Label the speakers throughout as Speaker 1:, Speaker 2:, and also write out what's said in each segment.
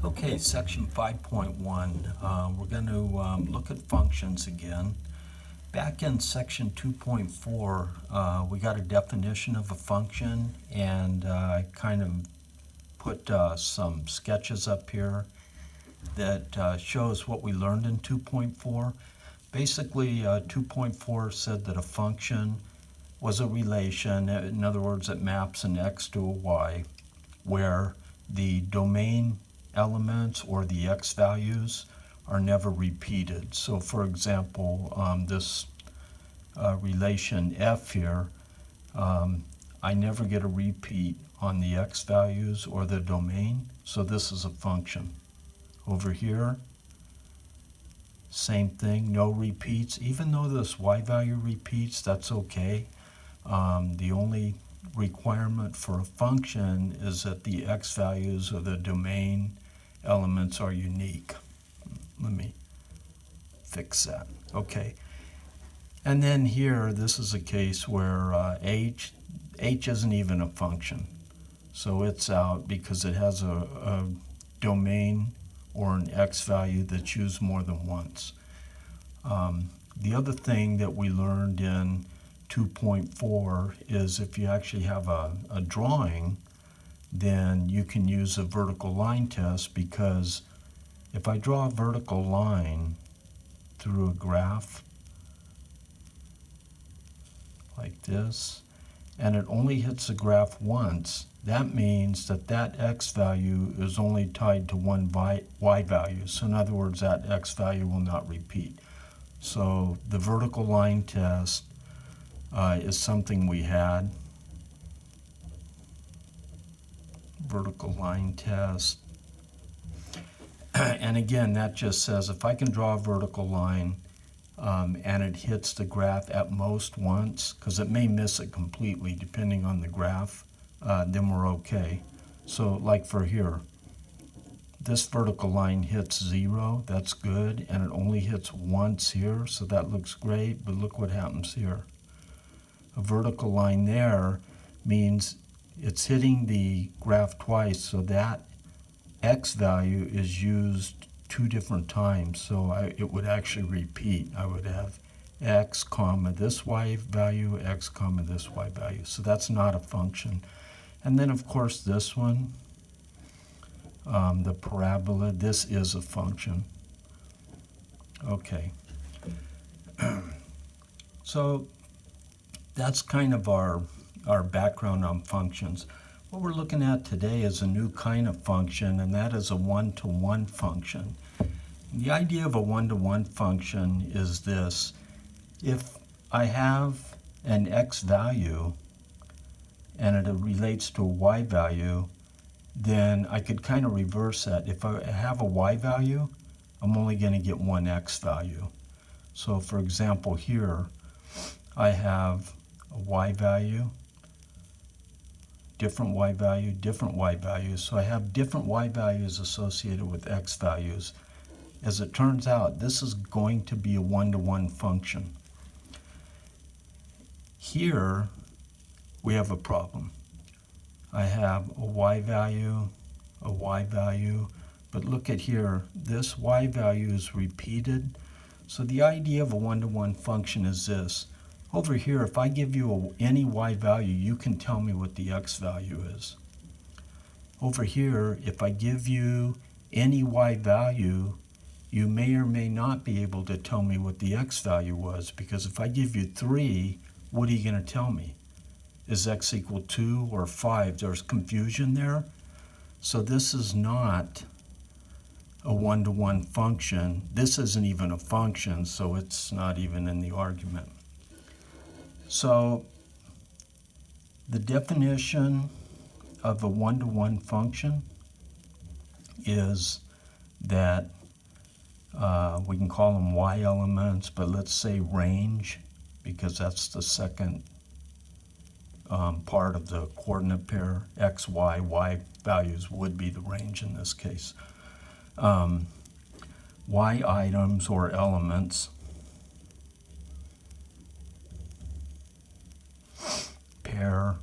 Speaker 1: Okay, section 5.1, we're going to look at functions again. Back in section 2.4, we got a definition of a function, and I kind of put some sketches up here that shows what we learned in 2.4. Basically, 2.4 said that a function was a relation, in other words, it maps an x to a y, where the domain elements or the x values are never repeated. So for example, this relation f here, I never get a repeat on the x values or the domain, so this is a function. Over here, same thing, no repeats. Even though this y value repeats, that's okay. The only requirement for a function is that the x values or the domain elements are unique. Let me fix that. Okay. And then here, this is a case where h isn't even a function. So it's out because it has a domain or an x value that's used more than once. The other thing that we learned in 2.4 is if you actually have a drawing, then you can use a vertical line test, because if I draw a vertical line through a graph like this, and it only hits the graph once, that means that that x value is only tied to one y value. So in other words, that x value will not repeat. So the vertical line test is something we had. Vertical line test. And again, that just says if I can draw a vertical line and it hits the graph at most once, because it may miss it completely depending on the graph, then we're okay. So like for here, this vertical line hits 0, that's good, and it only hits once here, so that looks great, but look what happens here. A vertical line there means it's hitting the graph twice, so that x value is used 2 different times, so it would actually repeat. I would have x comma this y value, x comma this y value, so that's not a function. And then of course this one, the parabola, this is a function. Okay. So that's kind of our background on functions. What we're looking at today is a new kind of function, and that is a one-to-one function. The idea of a one-to-one function is this. If I have an x value and it relates to a y value, then I could kind of reverse that. If I have a y value, I'm only going to get one x value. So for example here, I have a y value, different y value, different y values. So I have different y values associated with x values. As it turns out, this is going to be a one-to-one function. Here, we have a problem. I have a y value, but look at here, this y value is repeated. So the idea of a one-to-one function is this. Over here, if I give you any y value, you can tell me what the x value is. Over here, if I give you any y value, you may or may not be able to tell me what the x value was, because if I give you 3, what are you going to tell me? Is x equal 2 or 5? There's confusion there. So this is not a one-to-one function. This isn't even a function, so it's not even in the argument. So the definition of a one-to-one function is that we can call them y elements, but let's say range, because that's the second part of the coordinate pair. X, y values would be the range in this case. Y items or elements, pair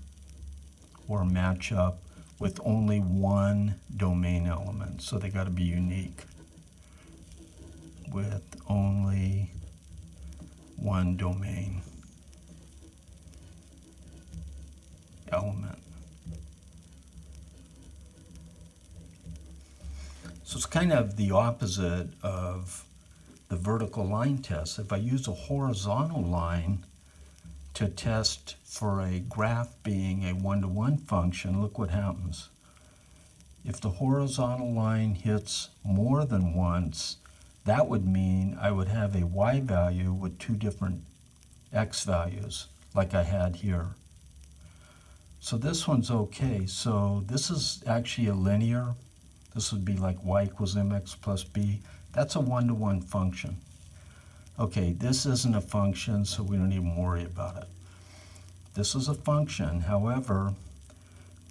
Speaker 1: or match up with only one domain element. So they got to be unique with only one domain element. So it's kind of the opposite of the vertical line test. If I use a horizontal line to test for a graph being a one-to-one function, look what happens. If the horizontal line hits more than once, that would mean I would have a y value with two different x values, like I had here. So this one's okay. So this is actually a linear. This would be like y equals mx plus b. That's a one-to-one function. Okay, this isn't a function, so we don't even worry about it. This is a function. However,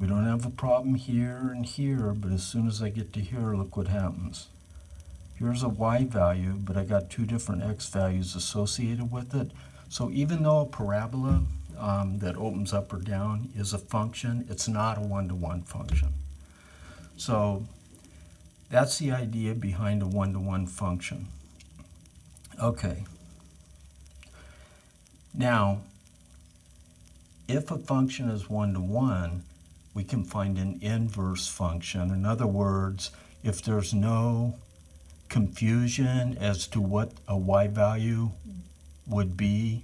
Speaker 1: we don't have a problem here and here, but as soon as I get to here, look what happens. Here's a y value, but I got two different x values associated with it. So even though a parabola that opens up or down is a function, it's not a one-to-one function. So that's the idea behind a one-to-one function. Okay. Now, if a function is one-to-one, we can find an inverse function. In other words, if there's no confusion as to what a y value would be,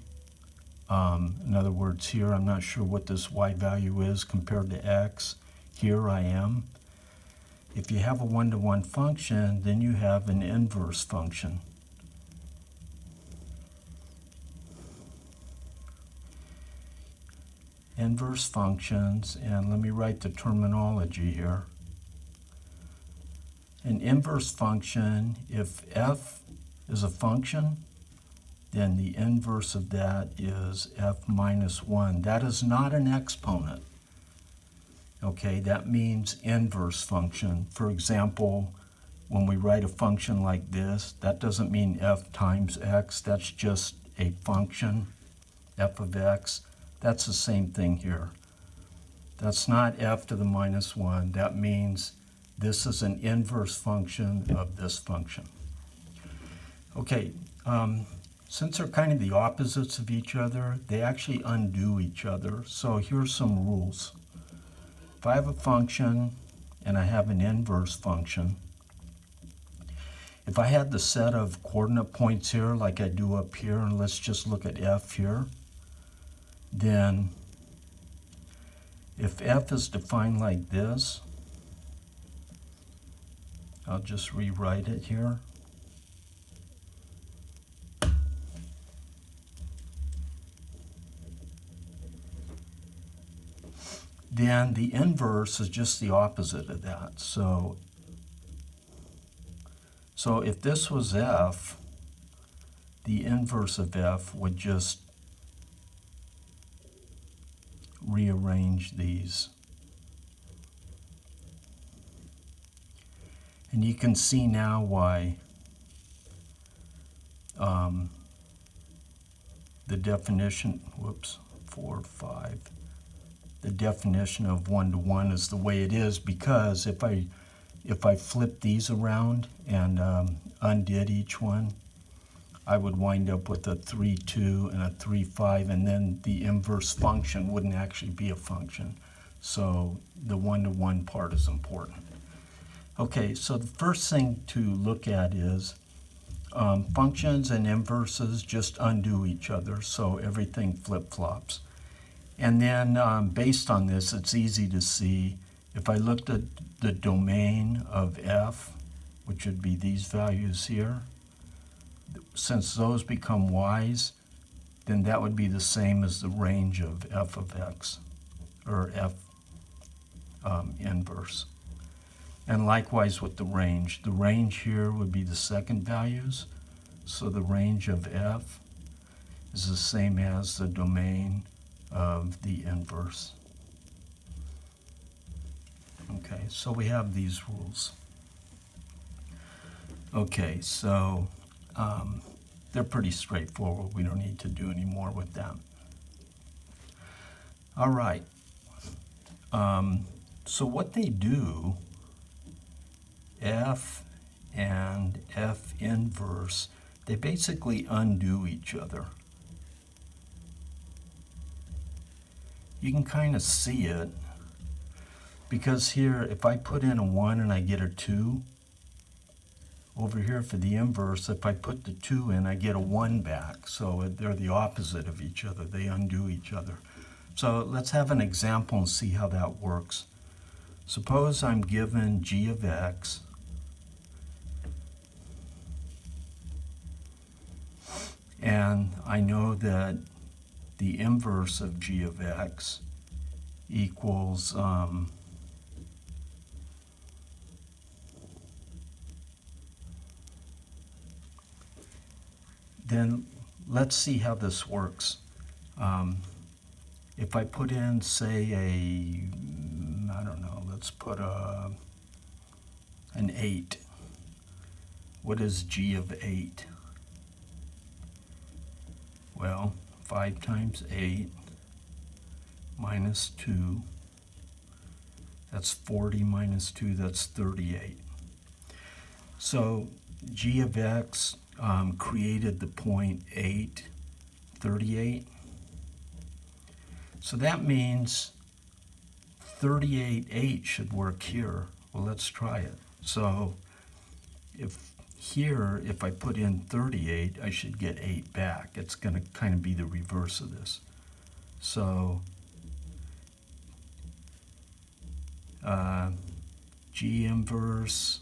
Speaker 1: in other words, here I'm not sure what this y value is compared to x. Here I am. If you have a one-to-one function, then you have an inverse function. Inverse functions, and let me write the terminology here. An inverse function, if f is a function, then the inverse of that is f minus 1. That is not an exponent. Okay, that means inverse function. For example, when we write a function like this, that doesn't mean f times x. That's just a function, f of x. That's the same thing here. That's not f to the minus 1. That means this is an inverse function of this function. Okay, since they're kind of the opposites of each other, they actually undo each other. So here's some rules. If I have a function and I have an inverse function, if I had the set of coordinate points here like I do up here, and let's just look at f here, then if f is defined like this, I'll just rewrite it here. Then the inverse is just the opposite of that. So if this was f, the inverse of f would just rearrange these. And you can see now why the definition, 4, 5, the definition of one-to-one is the way it is, because if I flip these around and undid each one, I would wind up with a 3, 2 and a 3, 5, and then the inverse function wouldn't actually be a function. So the one-to-one part is important. Okay, so the first thing to look at is functions and inverses just undo each other, so everything flip-flops. And then based on this, it's easy to see, if I looked at the domain of f, which would be these values here, since those become y's, then that would be the same as the range of f of x, or f inverse. And likewise with the range. The range here would be the second values, so the range of f is the same as the domain of the inverse. Okay, so we have these rules. Okay, so they're pretty straightforward. We don't need to do any more with them. All right. So what they do, F and F inverse, they basically undo each other. You can kind of see it, because here, if I put in a 1 and I get a 2, over here for the inverse, if I put the 2 in, I get a 1 back. So they're the opposite of each other. They undo each other. So let's have an example and see how that works. Suppose I'm given g of x, and I know that the inverse of g of x equals then let's see how this works. If I put in, say, I don't know, let's put an 8. What is g of 8? Well, 5 times 8 minus 2, that's 40 minus 2, that's 38. So g of x created the point 8, 38. So that means 38, 8 should work here. Well, let's try it. So if I put in 38, I should get 8 back. It's going to kind of be the reverse of this. So g inverse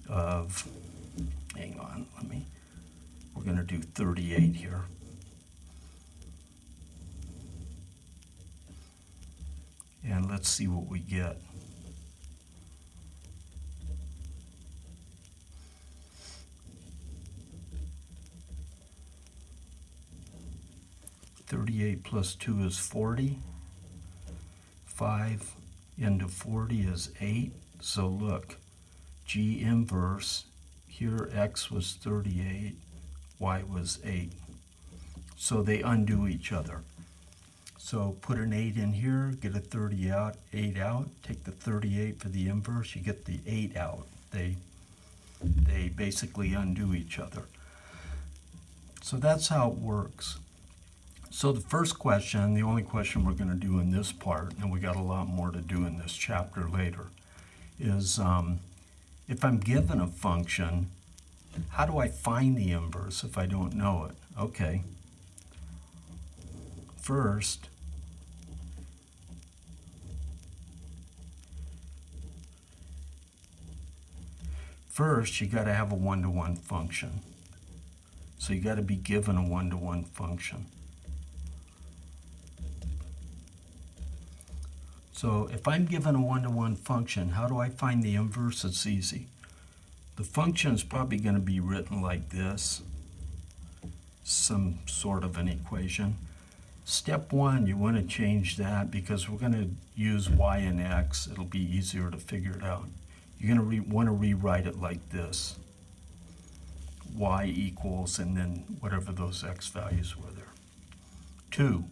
Speaker 1: of, hang on, we're going to do 38 here. And let's see what we get. (38 plus 2 is 40. 5 into 40 is 8. So look, g inverse, here x was 38, y was 8. So they undo each other. So put an 8 in here, get a 38 out, take the 38 for the inverse, you get the 8 out. They basically undo each other. So that's how it works. So the first question, the only question we're going to do in this part, and we got a lot more to do in this chapter later, is if I'm given a function, how do I find the inverse if I don't know it? Okay. First, you got to have a one-to-one function. So you got to be given a one-to-one function. So if I'm given a one-to-one function, how do I find the inverse? It's easy. The function is probably going to be written like this, some sort of an equation. Step 1, you want to change that because we're going to use y and x. It'll be easier to figure it out. You're going to want to rewrite it like this. Y equals, and then whatever those x values were there. 2.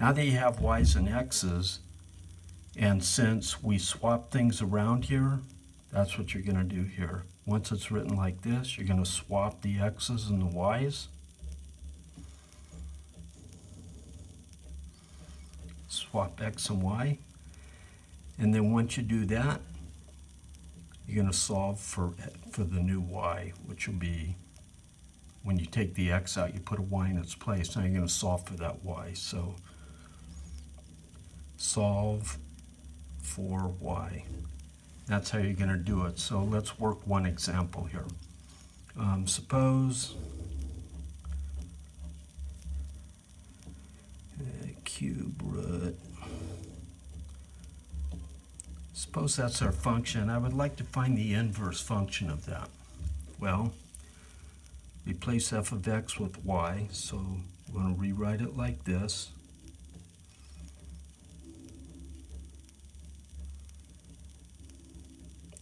Speaker 1: Now that you have y's and x's, and since we swap things around here, that's what you're going to do here. Once it's written like this, you're going to swap the x's and the y's. Swap x and y. And then once you do that, you're going to solve for the new y, which will be, when you take the x out, you put a y in its place. Now you're going to solve for that y. So solve for y. That's how you're going to do it. So let's work one example here. Suppose cube root. Suppose that's our function. I would like to find the inverse function of that. Well, replace f of x with y. So we're going to rewrite it like this.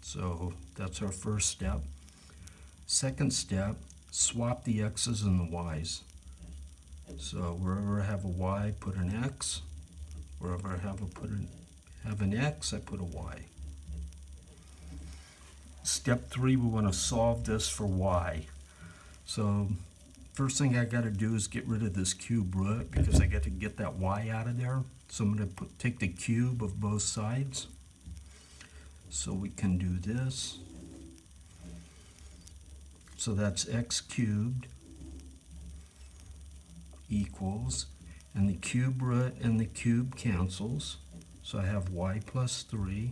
Speaker 1: So that's our first step. Second step, swap the x's and the y's. So wherever I have a y, put an x. Wherever I have a put an have an x, I put a y. Step 3, we want to solve this for y. So first thing I got to do is get rid of this cube root because I got to get that y out of there. So I'm going to take the cube of both sides. So we can do this. So that's x cubed equals, and the cube root and the cube cancels. So I have y plus 3.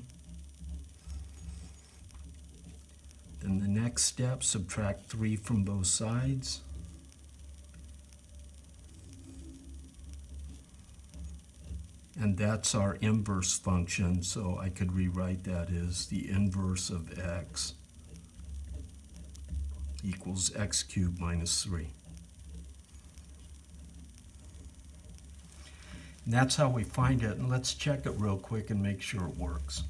Speaker 1: Then the next step, subtract 3 from both sides. And that's our inverse function, so I could rewrite that as the inverse of x equals x cubed minus 3. And that's how we find it, and let's check it real quick and make sure it works.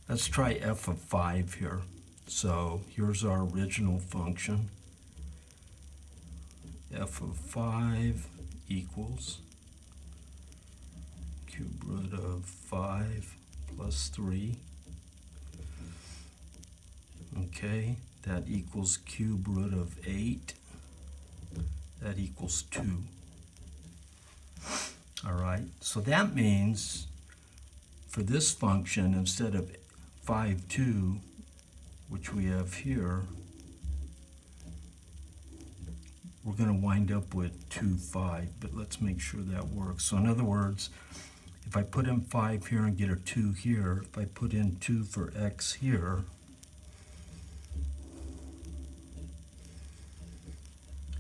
Speaker 1: Let's try f of 5 here. So here's our original function. F of 5 equals cube root of 5 plus 3. Okay, that equals cube root of 8. That equals 2. All right, so that means for this function, instead of 5, 2, which we have here, we're going to wind up with 2, 5, but let's make sure that works. So in other words, if I put in 5 here and get a 2 here, if I put in 2 for x here,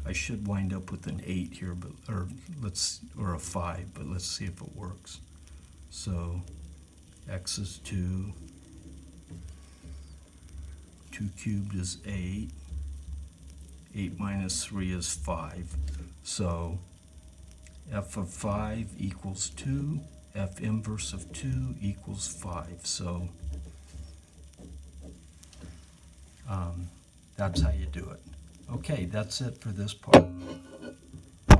Speaker 1: I should wind up with an 8 here, but or a 5, but let's see if it works. So x is 2, 2 cubed is 8, 8 minus 3 is 5. So f of 5 equals 2, f inverse of 2 equals 5. So that's how you do it. Okay, that's it for this part.